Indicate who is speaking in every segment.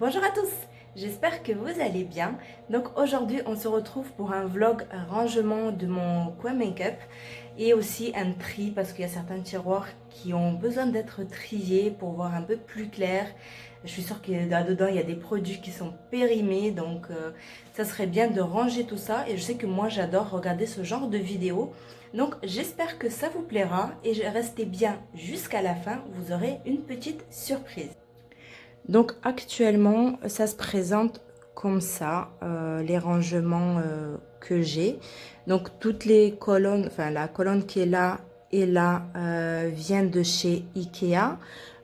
Speaker 1: Bonjour à tous, j'espère que vous allez bien. Donc aujourd'hui on se retrouve pour un vlog rangement de mon coin make-up et aussi un tri parce qu'il y a certains tiroirs qui ont besoin d'être triés pour voir un peu plus clair. Je suis sûre que là-dedans il y a des produits qui sont périmés, donc ça serait bien de ranger tout ça et je sais que moi j'adore regarder ce genre de vidéos. Donc j'espère que ça vous plaira et restez bien jusqu'à la fin, vous aurez une petite surprise. Donc actuellement ça se présente comme ça, les rangements que j'ai. Donc toutes les colonnes, enfin la colonne qui est là et là vient de chez Ikea.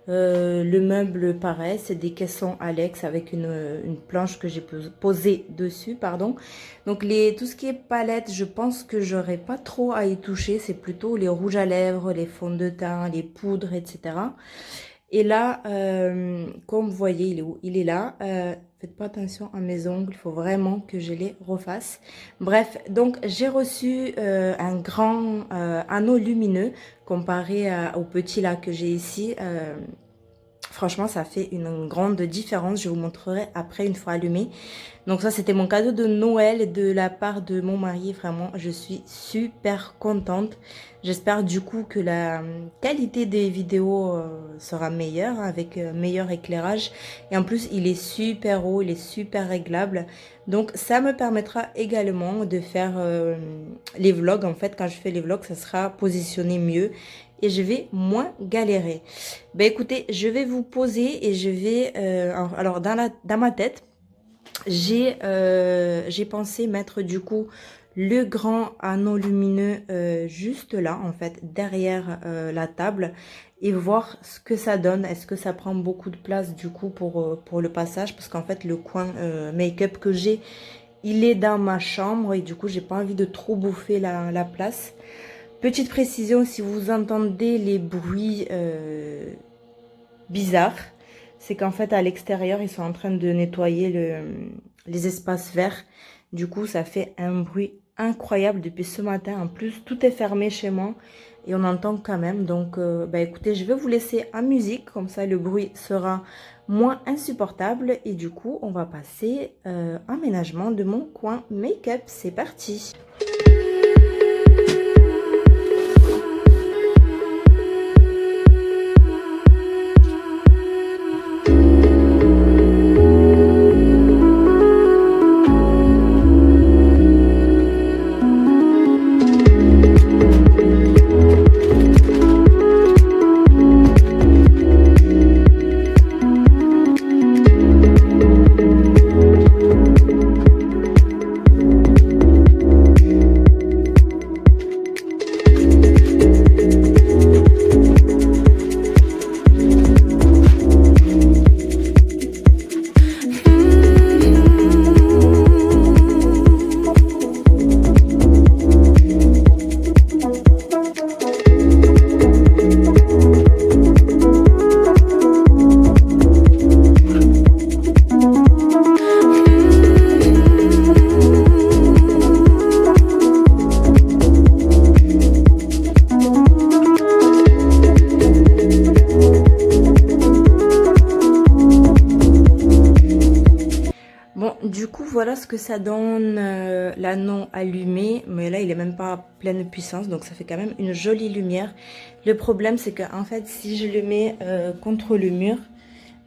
Speaker 1: Le meuble pareil, c'est des caissons Alex avec une planche que j'ai posée dessus, pardon. Donc tout ce qui est palette, je pense que j'aurai pas trop à y toucher, c'est plutôt les rouges à lèvres, les fonds de teint, les poudres, etc. Et là, comme vous voyez, il est où? Il est là. Faites pas attention à mes ongles, il faut vraiment que je les refasse. Bref, donc j'ai reçu un grand anneau lumineux comparé au petit là que j'ai ici. Franchement, ça fait une grande différence. Je vous montrerai après une fois allumé. Donc ça, c'était mon cadeau de Noël de la part de mon mari. Vraiment, je suis super contente. J'espère du coup que la qualité des vidéos sera meilleure avec meilleur éclairage. Et en plus, il est super haut, il est super réglable. Donc ça me permettra également de faire les vlogs. En fait, quand je fais les vlogs, ça sera positionné mieux. Et je vais moins galérer. Ben écoutez, je vais vous poser et je vais... alors dans ma tête, j'ai pensé mettre du coup le grand anneau lumineux juste là, en fait, derrière la table. Et voir ce que ça donne. Est-ce que ça prend beaucoup de place du coup pour le passage? Parce qu'en fait, le coin make-up que j'ai, il est dans ma chambre. Et du coup, j'ai pas envie de trop bouffer la place. Petite précision, si vous entendez les bruits bizarres, c'est qu'en fait à l'extérieur, ils sont en train de nettoyer les espaces verts. Du coup, ça fait un bruit incroyable depuis ce matin. En plus, tout est fermé chez moi et on entend quand même. Donc, bah, écoutez, je vais vous laisser en musique. Comme ça, le bruit sera moins insupportable. Et du coup, on va passer à l'aménagement de mon coin make-up. C'est parti! Du coup, voilà ce que ça donne l'anneau allumé. Mais là, il est même pas à pleine puissance. Donc, ça fait quand même une jolie lumière. Le problème, c'est qu'en fait, si je le mets contre le mur,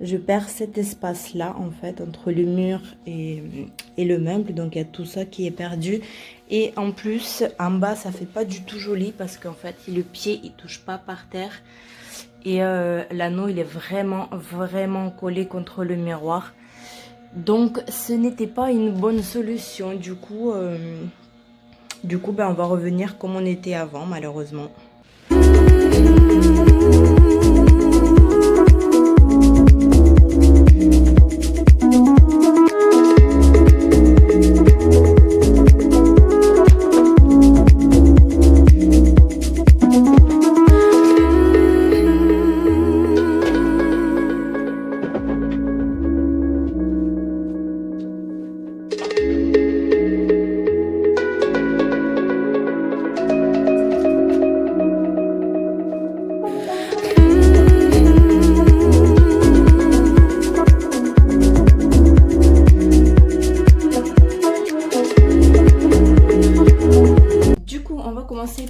Speaker 1: je perds cet espace-là, en fait, entre le mur et le meuble. Donc, il y a tout ça qui est perdu. Et en plus, en bas, ça fait pas du tout joli parce qu'en fait, le pied, il touche pas par terre. Et l'anneau, il est vraiment, vraiment collé contre le miroir. Donc ce n'était pas une bonne solution. Du coup ben, on va revenir comme on était avant, malheureusement.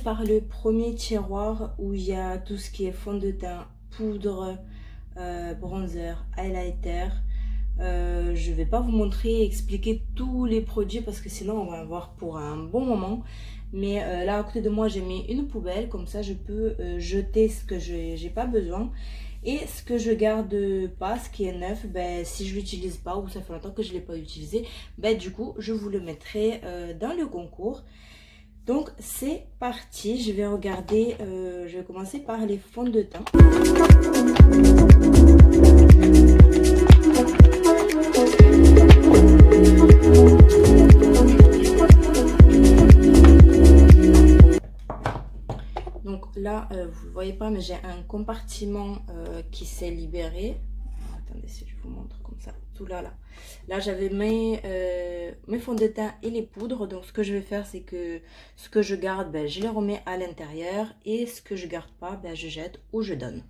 Speaker 1: par le premier tiroir où il y a tout ce qui est fond de teint, poudre, bronzer, highlighter. Je vais pas vous montrer, expliquer tous les produits parce que sinon on va avoir pour un bon moment. Mais là à côté de moi j'ai mis une poubelle, comme ça je peux jeter ce que j'ai pas besoin. Et ce que je garde pas, ce qui est neuf, ben, si je l'utilise pas ou ça fait longtemps que je l'ai pas utilisé, ben, du coup je vous le mettrai dans le concours. Donc c'est parti, je vais regarder, je vais commencer par les fonds de teint. Donc là, vous ne voyez pas, mais j'ai un compartiment qui s'est libéré. Attendez, si je vous montre comme ça, tout là. Là, j'avais mes fonds de teint et les poudres. Donc, ce que je vais faire, c'est que ce que je garde, ben, je les remets à l'intérieur. Et ce que je garde pas, ben, je jette ou je donne.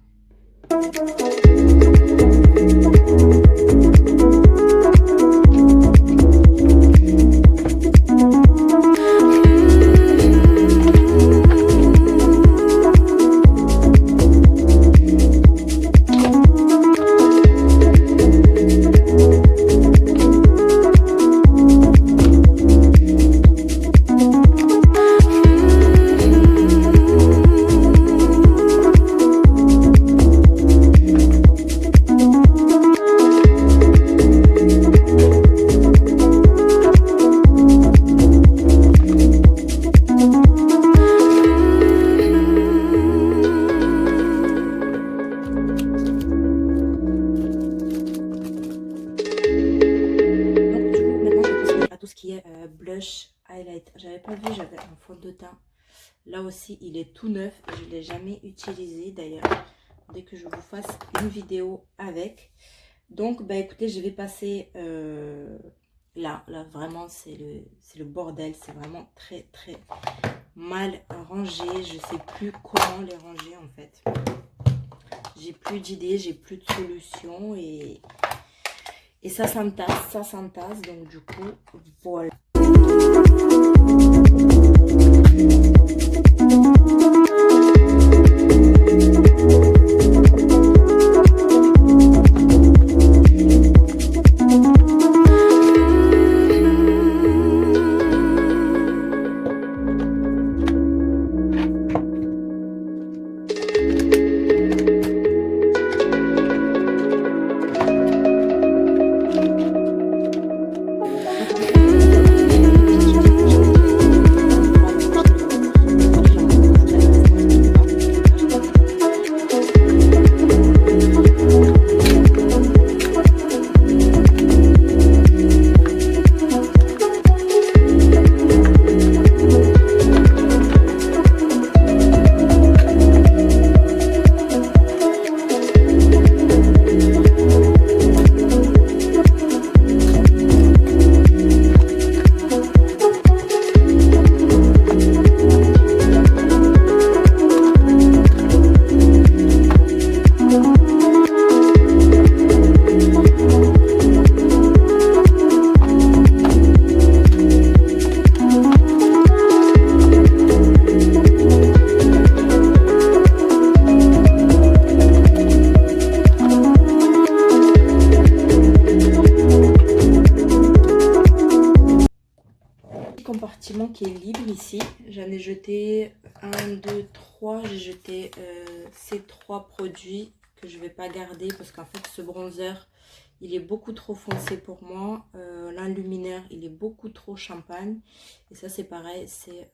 Speaker 1: Blush, highlight, j'avais pas vu, j'avais un fond de teint là aussi, il est tout neuf, je l'ai jamais utilisé d'ailleurs, dès que je vous fasse une vidéo avec. Donc bah écoutez, je vais passer là vraiment c'est le bordel, c'est vraiment très mal rangé, je sais plus comment les ranger en fait, j'ai plus d'idées, j'ai plus de solution et ça s'entasse, donc du coup voilà. Compartiment qui est libre ici, j'en ai jeté 1, 2, 3, j'ai jeté ces 3 produits que je vais pas garder parce qu'en fait ce bronzer il est beaucoup trop foncé pour moi, l'enluminaire il est beaucoup trop champagne et ça c'est pareil, c'est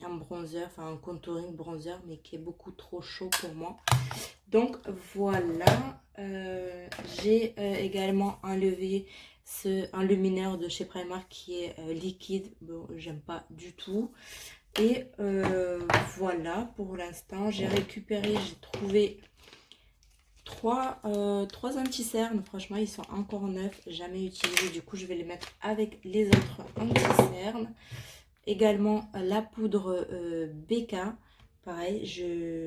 Speaker 1: un bronzer, enfin un contouring bronzer mais qui est beaucoup trop chaud pour moi. Donc voilà, j'ai également enlevé un luminaire de chez Primark qui est liquide, bon j'aime pas du tout. Et voilà, pour l'instant j'ai récupéré, j'ai trouvé trois anti-cernes, franchement ils sont encore neufs, jamais utilisés, du coup je vais les mettre avec les autres anti-cernes. Également la poudre BK, pareil,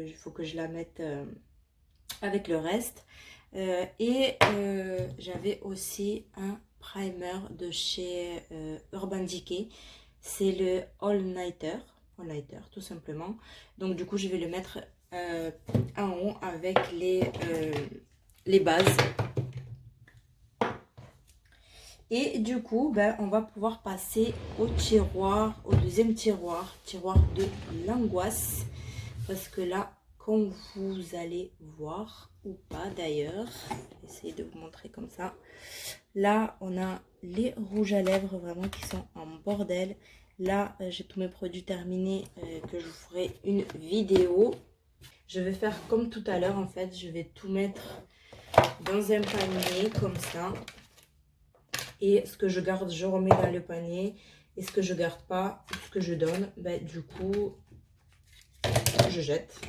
Speaker 1: il faut que je la mette avec le reste. J'avais aussi un primer de chez Urban Decay, c'est le All Nighter. highlighter tout simplement. Donc du coup je vais le mettre en haut avec les bases. Et du coup on va pouvoir passer au tiroir, au deuxième tiroir de l'angoisse, parce que là, comme vous allez voir, ou pas d'ailleurs, essayer de vous montrer comme ça, là on a les rouges à lèvres vraiment qui sont en bordel. Là j'ai tous mes produits terminés, que je vous ferai une vidéo. Je vais faire comme tout à l'heure en fait, je vais tout mettre dans un panier comme ça, et ce que je garde je remets dans le panier, et ce que je garde pas, ce que je donne, du coup je jette.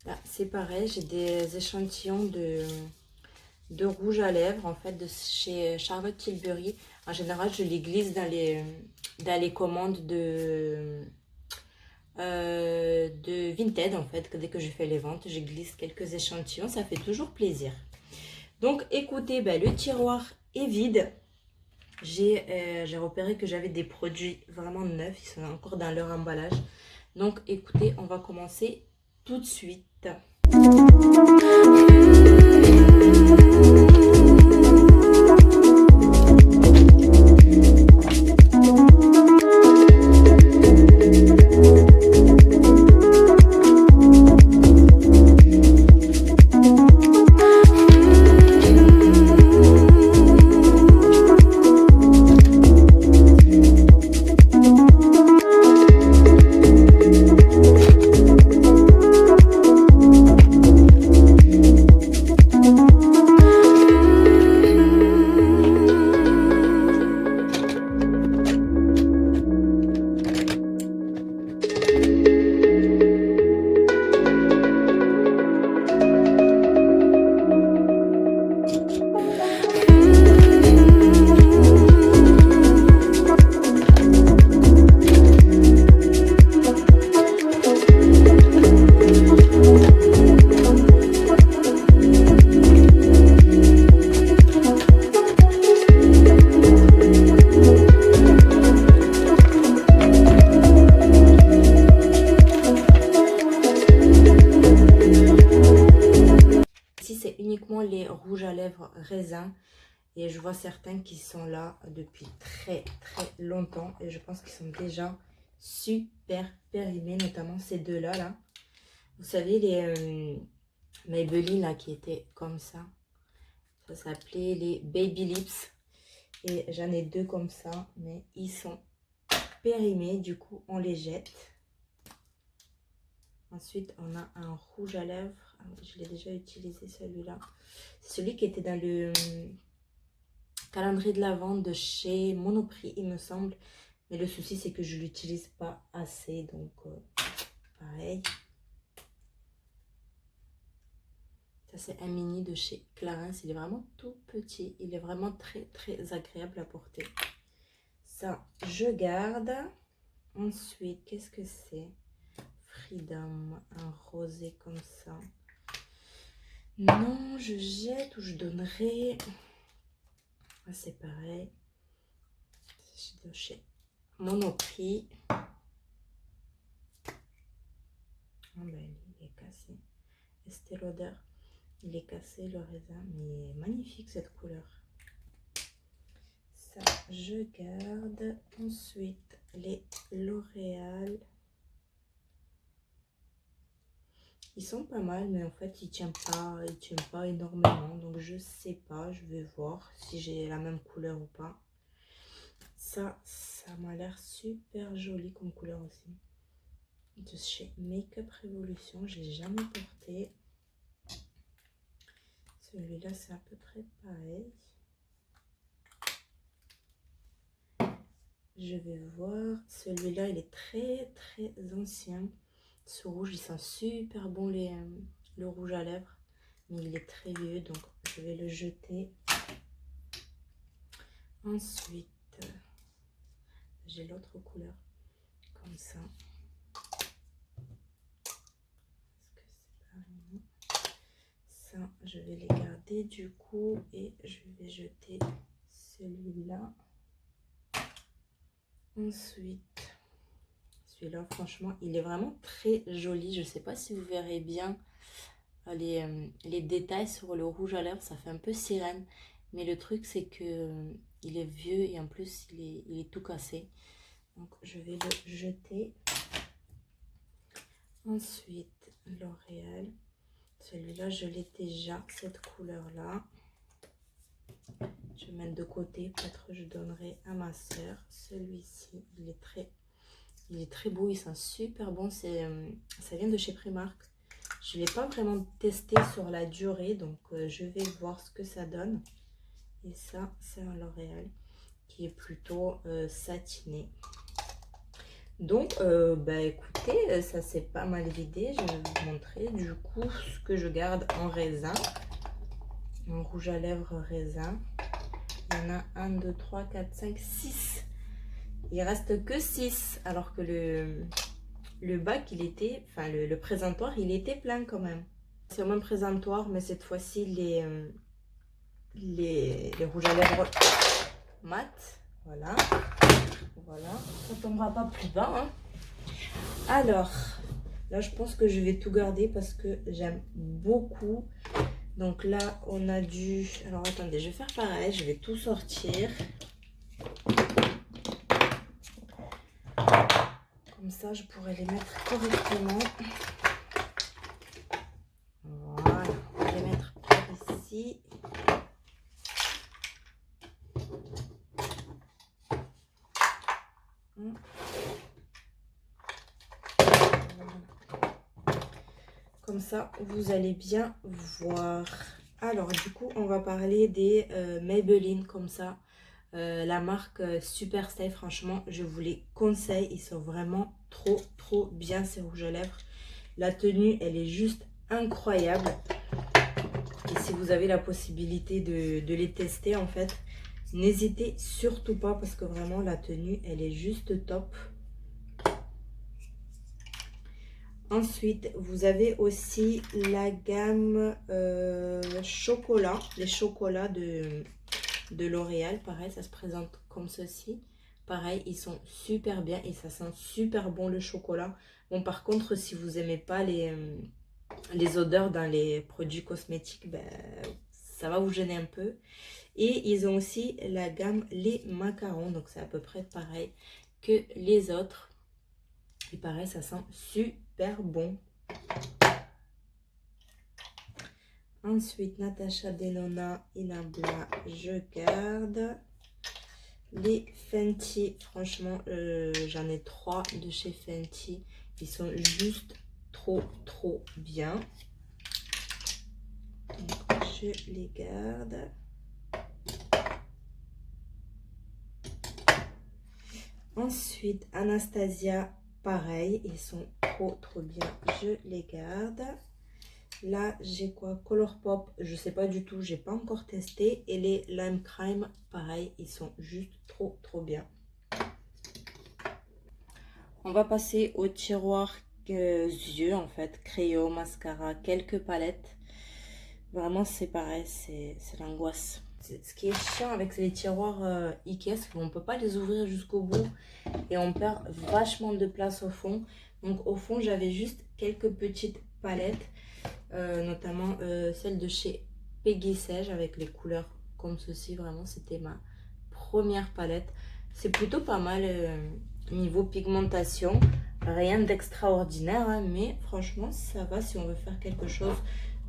Speaker 1: Là c'est pareil, j'ai des échantillons de rouge à lèvres en fait de chez Charlotte Tilbury. En général je les glisse dans les commandes de Vinted en fait. Dès que je fais les ventes, je glisse quelques échantillons, ça fait toujours plaisir. Donc écoutez, le tiroir est vide. J'ai repéré que j'avais des produits vraiment neufs, ils sont encore dans leur emballage. Donc écoutez, on va commencer tout de suite. Les rouges à lèvres raisin, et je vois certains qui sont là depuis très longtemps, et je pense qu'ils sont déjà super périmés, notamment ces deux là. Vous savez, les Maybelline là qui étaient comme ça s'appelait les Baby Lips, et j'en ai deux comme ça, mais ils sont périmés, du coup on les jette. Ensuite, on a un rouge à lèvres. Je l'ai déjà utilisé celui-là. C'est celui qui était dans le calendrier de la vente de chez Monoprix, il me semble. Mais le souci, c'est que je ne l'utilise pas assez. Donc, pareil. Ça, c'est un mini de chez Clarins. Il est vraiment tout petit. Il est vraiment très agréable à porter. Ça, je garde. Ensuite, qu'est-ce que c'est? Freedom, un rosé comme ça. Non, je jette ou je donnerai. Ah, c'est pareil. C'est de chez Monoprix. Ah il est cassé. Estée Lauder. Il est cassé le raisin, mais magnifique cette couleur. Ça, je garde. Ensuite, les L'Oréal. Ils sont pas mal, mais en fait, ils tiennent pas énormément. Donc, je sais pas. Je vais voir si j'ai la même couleur ou pas. Ça m'a l'air super joli comme couleur aussi. De chez Make-up Revolution. Je l'ai jamais porté. Celui-là, c'est à peu près pareil. Je vais voir. Celui-là, il est très ancien. Ce rouge, il sent super bon le rouge à lèvres. Mais il est très vieux, donc je vais le jeter. Ensuite, j'ai l'autre couleur. Comme ça. Est-ce que c'est pareil? Ça, je vais les garder du coup. Et je vais jeter celui-là. Ensuite, celui-là, franchement, il est vraiment très joli. Je ne sais pas si vous verrez bien les détails sur le rouge à lèvres. Ça fait un peu sirène. Mais le truc, c'est que il est vieux et en plus, il est tout cassé. Donc, je vais le jeter. Ensuite, L'Oréal. Celui-là, je l'ai déjà, cette couleur-là. Je vais mettre de côté, peut-être je donnerai à ma soeur. Celui-ci, il est très beau, il sent super bon. Ça vient de chez Primark. Je ne l'ai pas vraiment testé sur la durée, donc je vais voir ce que ça donne. Et ça, c'est un L'Oréal qui est plutôt satiné. Donc, bah écoutez, ça c'est pas mal vidé. Je vais vous montrer du coup ce que je garde en raisin. En rouge à lèvres raisin. Il y en a 1, 2, 3, 4, 5, 6. Il reste que 6. Alors que le bac, il était... Enfin, le présentoir, il était plein quand même. C'est le même présentoir, mais cette fois-ci, les rouges à lèvres mat. Voilà. Voilà. Ça tombera pas plus bas. Hein. Alors, là, je pense que je vais tout garder parce que j'aime beaucoup. Donc là, on a dû... Alors, attendez, je vais faire pareil. Je vais tout sortir. Comme ça, je pourrais les mettre correctement. Voilà. On va les mettre par ici. Comme ça, vous allez bien voir. Alors, du coup, on va parler des Maybelline comme ça. La marque Super Stay, franchement, je vous les conseille. Ils sont vraiment trop bien, ces rouges à lèvres. La tenue, elle est juste incroyable. Et si vous avez la possibilité de les tester, en fait, n'hésitez surtout pas parce que vraiment, la tenue, elle est juste top. Ensuite, vous avez aussi la gamme chocolat, les chocolats de L'Oréal. Pareil, ça se présente comme ceci. Pareil, ils sont super bien et ça sent super bon le chocolat. Bon, par contre, si vous n'aimez pas les odeurs dans les produits cosmétiques, ben, ça va vous gêner un peu. Et ils ont aussi la gamme les macarons, donc c'est à peu près pareil que les autres. Et pareil, ça sent super bon. Ensuite, Natasha Denona, Inabla, je garde. Les Fenty, franchement, j'en ai 3 de chez Fenty. Ils sont juste trop bien. Donc, je les garde. Ensuite, Anastasia, pareil, ils sont trop bien. Je les garde. Là, j'ai quoi? Colourpop, je sais pas du tout, j'ai pas encore testé. Et les Lime Crime, pareil, ils sont juste trop bien. On va passer au tiroir yeux, en fait, crayon, mascara, quelques palettes. Vraiment, c'est pareil, c'est l'angoisse. Ce qui est chiant avec les tiroirs Ikea, c'est qu'on ne peut pas les ouvrir jusqu'au bout. Et on perd vachement de place au fond. Donc au fond, j'avais juste quelques petites palettes. Notamment celle de chez Peggy Sage avec les couleurs comme ceci. Vraiment, c'était ma première palette. C'est plutôt pas mal niveau pigmentation. Rien d'extraordinaire, hein, mais franchement, ça va si on veut faire quelque chose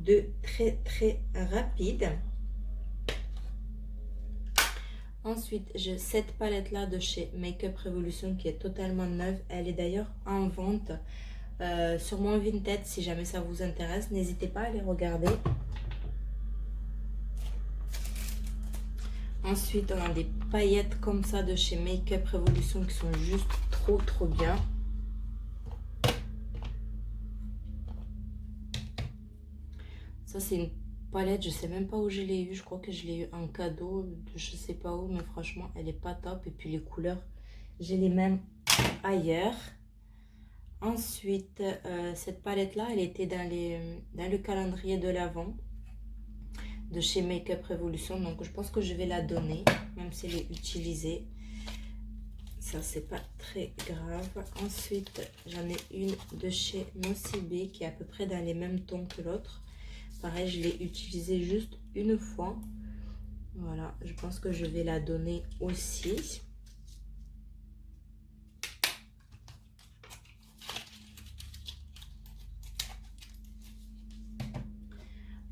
Speaker 1: de très rapide. Ensuite, j'ai cette palette-là de chez Makeup Revolution qui est totalement neuve. Elle est d'ailleurs en vente sur mon Vinted. Si jamais ça vous intéresse, n'hésitez pas à aller regarder. Ensuite, on a des paillettes comme ça de chez Makeup Revolution qui sont juste trop bien. Ça, c'est une palette, je sais même pas où je l'ai eu. Je crois que je l'ai eu en cadeau, je sais pas où, mais franchement, elle est pas top. Et puis les couleurs, j'ai les mêmes ailleurs. Ensuite, cette palette-là, elle était dans le calendrier de l'Avent. de chez Make-up Revolution. Donc je pense que je vais la donner, même si elle est utilisée. Ça, c'est pas très grave. Ensuite, j'en ai une de chez Nocibé qui est à peu près dans les mêmes tons que l'autre. Pareil, je l'ai utilisée juste une fois. Voilà, je pense que je vais la donner aussi.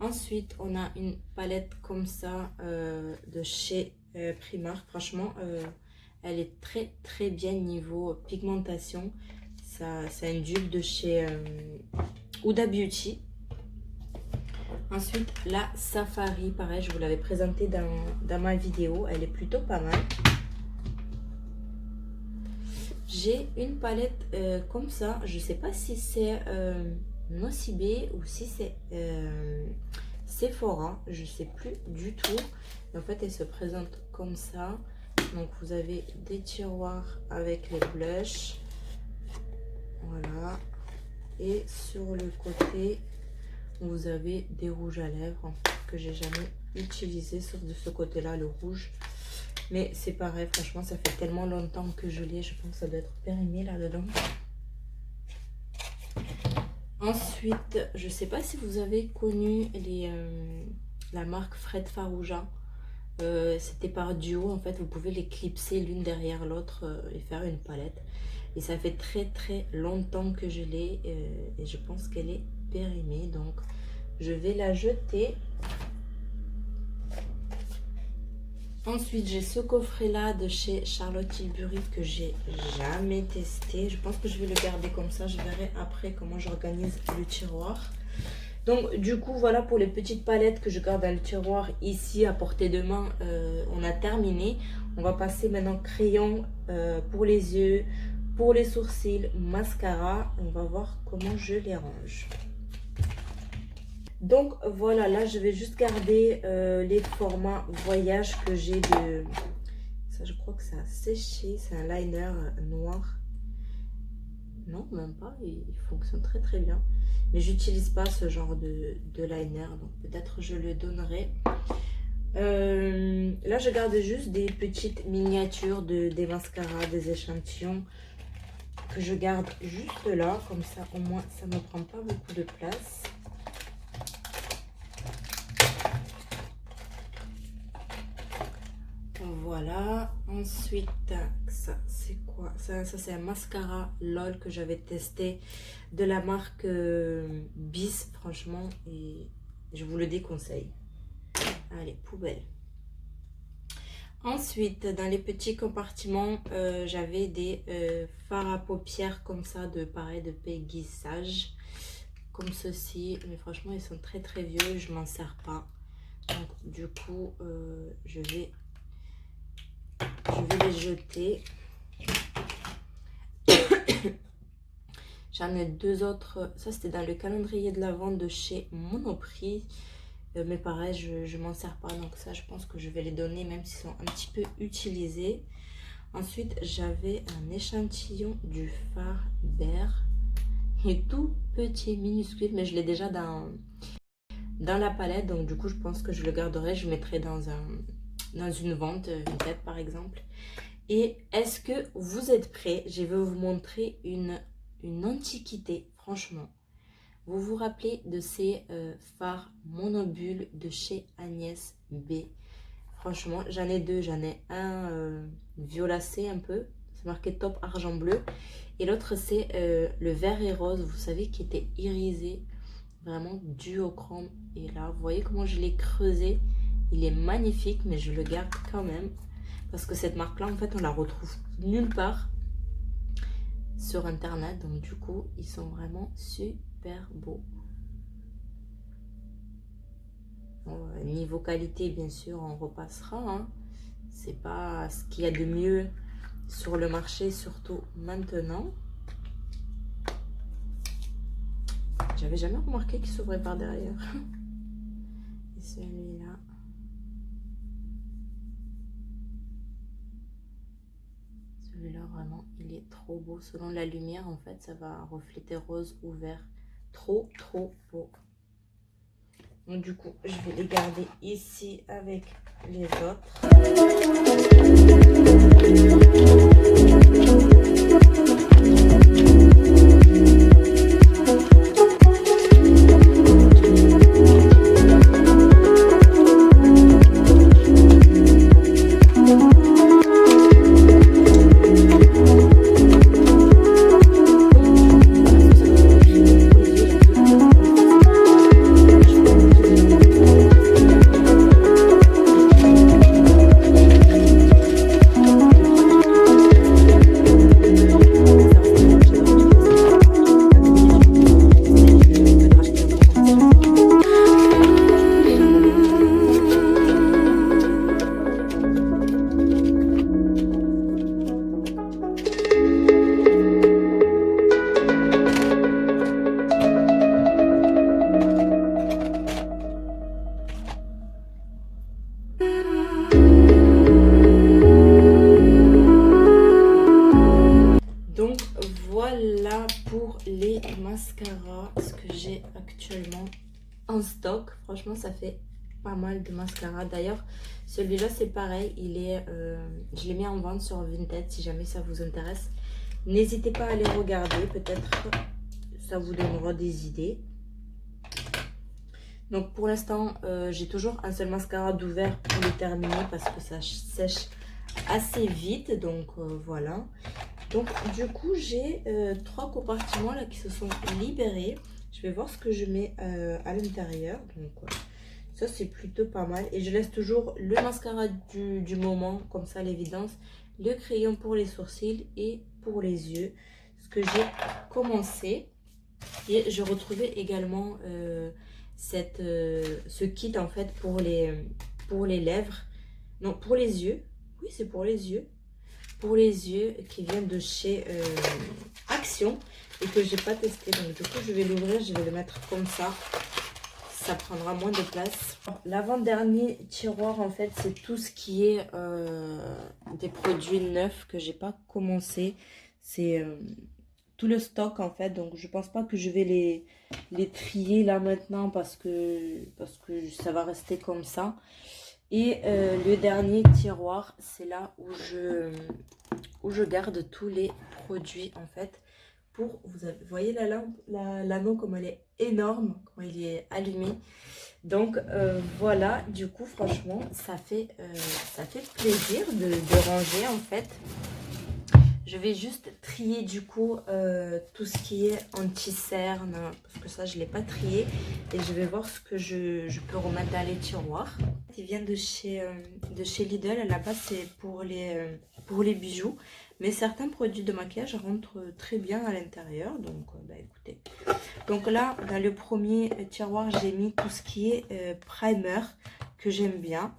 Speaker 1: Ensuite, on a une palette comme ça de chez Primark. Franchement, elle est très bien niveau pigmentation. Ça, c'est une dupe de chez Huda Beauty. Ensuite, la Safari, pareil, je vous l'avais présentée dans ma vidéo. Elle est plutôt pas mal. J'ai une palette comme ça. Je sais pas si c'est Nocibé ou si c'est Sephora. Je sais plus du tout. En fait, elle se présente comme ça. Donc, vous avez des tiroirs avec les blushs. Voilà. Et sur le côté, vous avez des rouges à lèvres que j'ai jamais utilisé, sauf de ce côté-là, le rouge. Mais c'est pareil, franchement, ça fait tellement longtemps que je l'ai. Je pense que ça doit être périmé là-dedans. Ensuite, je sais pas si vous avez connu la marque Fred Farouja. C'était par duo. En fait, vous pouvez les clipser l'une derrière l'autre et faire une palette. Et ça fait très longtemps que je l'ai. Et je pense qu'elle est périmée. Donc, je vais la jeter. Ensuite, j'ai ce coffret-là de chez Charlotte Tilbury que j'ai jamais testé. Je pense que je vais le garder comme ça. Je verrai après comment j'organise le tiroir. Donc, du coup, voilà pour les petites palettes que je garde dans le tiroir ici à portée de main. On a terminé. On va passer maintenant crayon pour les yeux, pour les sourcils, mascara. On va voir comment je les range. Donc voilà, là je vais juste garder les formats voyage que j'ai de... Ça je crois que ça a séché, c'est un liner noir. Non, même pas, il fonctionne très bien. Mais j'utilise pas ce genre de liner, donc peut-être je le donnerai. Là je garde juste des petites miniatures des mascaras, des échantillons que je garde juste là, comme ça au moins ça ne prend pas beaucoup de place. Voilà, ensuite, ça c'est quoi? Ça c'est un mascara LOL que j'avais testé de la marque Bis, franchement, et je vous le déconseille. Allez, poubelle. Ensuite, dans les petits compartiments, j'avais des fards à paupières comme ça, pareil, de Peggy Sage, comme ceci. Mais franchement, ils sont très vieux, je m'en sers pas. Donc, du coup, je vais les jeter. J'en ai deux autres. Ça, c'était dans le calendrier de l'Avent de chez Monoprix. Mais pareil, je m'en sers pas. Donc ça, je pense que je vais les donner, même s'ils sont un petit peu utilisés. Ensuite, j'avais un échantillon du fard Bear. Il est tout petit, minuscule, mais je l'ai déjà dans la palette. Donc du coup, je pense que je le garderai. Je le mettrai dans une vente, une tête par exemple. Et est-ce que vous êtes prêts? Je vais vous montrer une antiquité, franchement. Vous vous rappelez de ces fards monobulles de chez Agnès B? Franchement, j'en ai deux. J'en ai un violacé un peu. C'est marqué top argent bleu. Et l'autre, c'est le vert et rose, vous savez, qui était irisé. Vraiment duochrome. Et là, vous voyez comment je l'ai creusé. Il est magnifique, mais je le garde quand même. Parce que cette marque-là, en fait, on la retrouve nulle part sur Internet. Donc, du coup, ils sont vraiment super beaux. Bon, niveau qualité, bien sûr, on repassera. Hein. C'est pas ce qu'il y a de mieux sur le marché, surtout maintenant. J'avais jamais remarqué qu'il s'ouvrait par derrière. Et celui-là. Celui-là, vraiment, il est trop beau. Selon la lumière, en fait, ça va refléter rose ou vert. Trop beau. Donc du coup, je vais les garder ici avec les autres. Donc voilà pour les mascaras, ce que j'ai actuellement en stock. Franchement, ça fait pas mal de mascaras. D'ailleurs, celui-là c'est pareil, je l'ai mis en vente sur Vinted si jamais ça vous intéresse. N'hésitez pas à aller regarder, peut-être ça vous donnera des idées. Donc pour l'instant, j'ai toujours un seul mascara d'ouvert pour le terminer parce que ça sèche assez vite. Donc voilà. Donc du coup, j'ai 3 compartiments là qui se sont libérés. Je vais voir ce que je mets à l'intérieur. Donc ça c'est plutôt pas mal. Et je laisse toujours le mascara du moment, comme ça à l'évidence. Le crayon pour les sourcils et pour les yeux. Ce que j'ai commencé. Et je retrouvais également ce kit en fait pour les lèvres. Non, pour les yeux. Oui, c'est pour les yeux. Pour les yeux qui viennent de chez Action et que j'ai pas testé. Donc du coup, je vais l'ouvrir, je vais le mettre comme ça. Ça prendra moins de place. L'avant-dernier tiroir, en fait, c'est tout ce qui est des produits neufs que j'ai pas commencé. C'est tout le stock, en fait. Donc, je pense pas que je vais les trier là maintenant parce que ça va rester comme ça. Et le dernier tiroir, c'est là où je garde tous les produits, en fait. Vous voyez la lampe, l'anneau, comme elle est énorme, comment il est allumé. Donc voilà, du coup franchement ça fait plaisir de ranger en fait. Je vais juste trier du coup tout ce qui est anti-cerne, parce que ça je ne l'ai pas trié. Et je vais voir ce que je peux remettre dans les tiroirs. Il vient de chez Lidl, là-bas c'est pour les bijoux. Mais certains produits de maquillage rentrent très bien à l'intérieur. Donc bah, écoutez. Donc là, dans le premier tiroir, j'ai mis tout ce qui est primer que j'aime bien.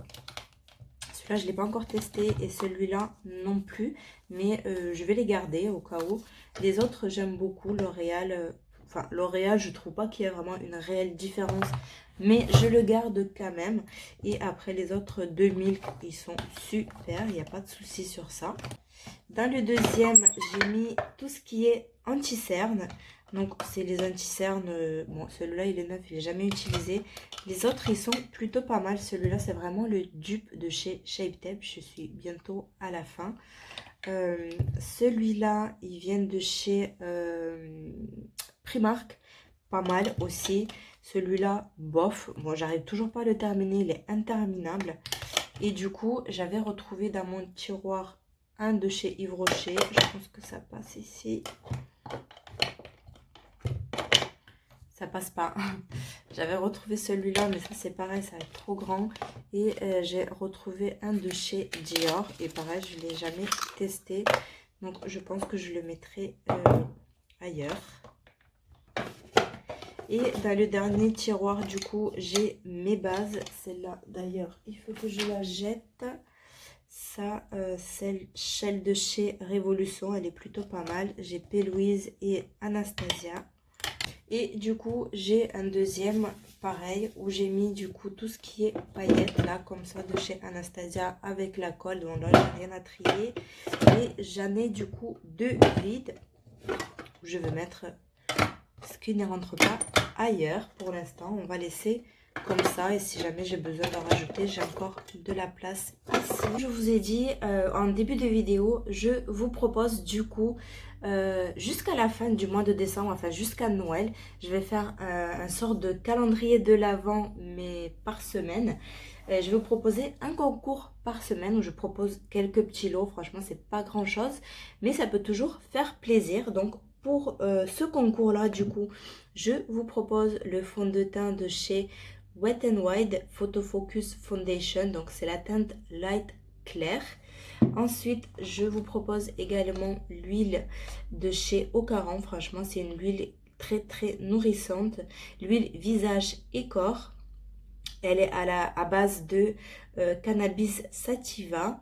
Speaker 1: Celui-là, je ne l'ai pas encore testé et celui-là non plus. Mais je vais les garder au cas où. Les autres, j'aime beaucoup. L'Oréal, enfin L'Oréal, je trouve pas qu'il y ait vraiment une réelle différence. Mais je le garde quand même. Et après, les autres 2000, ils sont super. Il n'y a pas de souci sur ça. Dans le deuxième, j'ai mis tout ce qui est anti-cerne. Donc, c'est les anti-cernes. Bon, celui-là, il est neuf, il n'est jamais utilisé. Les autres, ils sont plutôt pas mal. Celui-là, c'est vraiment le dupe de chez Shape Tape. Je suis bientôt à la fin. Celui-là, il vient de chez Primark. Pas mal aussi. Celui-là, bof. Moi, j'arrive toujours pas à le terminer. Il est interminable. Et du coup, j'avais retrouvé dans mon tiroir un de chez Yves Rocher. Je pense que ça passe ici. Ça passe pas. J'avais retrouvé celui-là, mais ça c'est pareil, ça va être trop grand. Et j'ai retrouvé un de chez Dior. Et pareil, je ne l'ai jamais testé. Donc je pense que je le mettrai ailleurs. Et dans le dernier tiroir, du coup, j'ai mes bases. Celle-là, d'ailleurs, il faut que je la jette. Ça, celle de chez Révolution, elle est plutôt pas mal. J'ai P. Louise et Anastasia. Et du coup, j'ai un deuxième, pareil, où j'ai mis du coup tout ce qui est paillettes, là, comme ça, de chez Anastasia, avec la colle. Donc là, j'ai rien à trier. Et j'en ai du coup 2 vides, où je vais mettre ce qui ne rentre pas ailleurs. Pour l'instant, on va laisser comme ça, et si jamais j'ai besoin d'en rajouter, j'ai encore de la place ici. Je vous ai dit en début de vidéo, je vous propose du coup jusqu'à la fin du mois de décembre, enfin jusqu'à Noël, je vais faire un sort de calendrier de l'Avent mais par semaine. Je vais vous proposer un concours par semaine où je propose quelques petits lots. Franchement, c'est pas grand chose, mais ça peut toujours faire plaisir. Donc pour ce concours là, du coup, je vous propose le fond de teint de chez Wet n Wild Photo Focus Foundation, donc c'est la teinte light claire. Ensuite, je vous propose également l'huile de chez Ocaran. Franchement, c'est une huile très nourrissante. L'huile visage et corps. Elle est à base de cannabis sativa.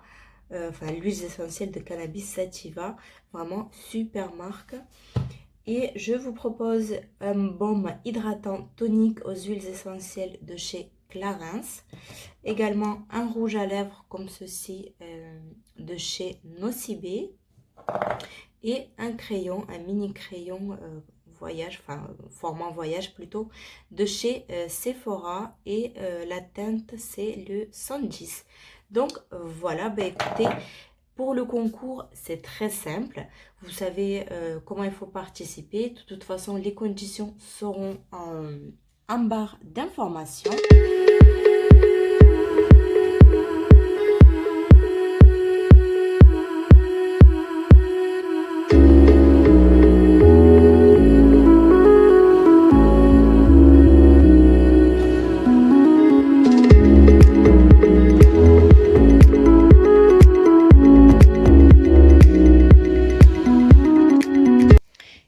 Speaker 1: Enfin, l'huile essentielle de cannabis sativa. Vraiment, super marque. Et je vous propose un baume hydratant tonique aux huiles essentielles de chez Clarins. Également un rouge à lèvres comme ceci de chez Nocibé. Et un crayon, un mini crayon voyage, enfin format voyage plutôt, de chez Sephora. Et la teinte c'est le 110. Donc voilà, bah écoutez, pour le concours, c'est très simple. Vous savez comment il faut participer. De toute façon, les conditions seront en barre d'informations.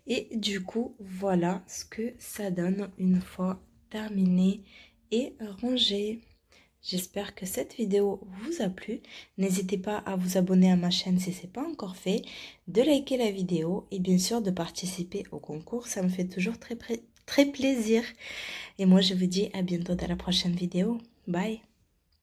Speaker 1: Et du coup, voilà ce que ça donne une fois terminé et rangé. J'espère que cette vidéo vous a plu. N'hésitez pas à vous abonner à ma chaîne si ce n'est pas encore fait, de liker la vidéo et bien sûr de participer au concours. Ça me fait toujours très plaisir. Et moi, je vous dis à bientôt dans la prochaine vidéo. Bye!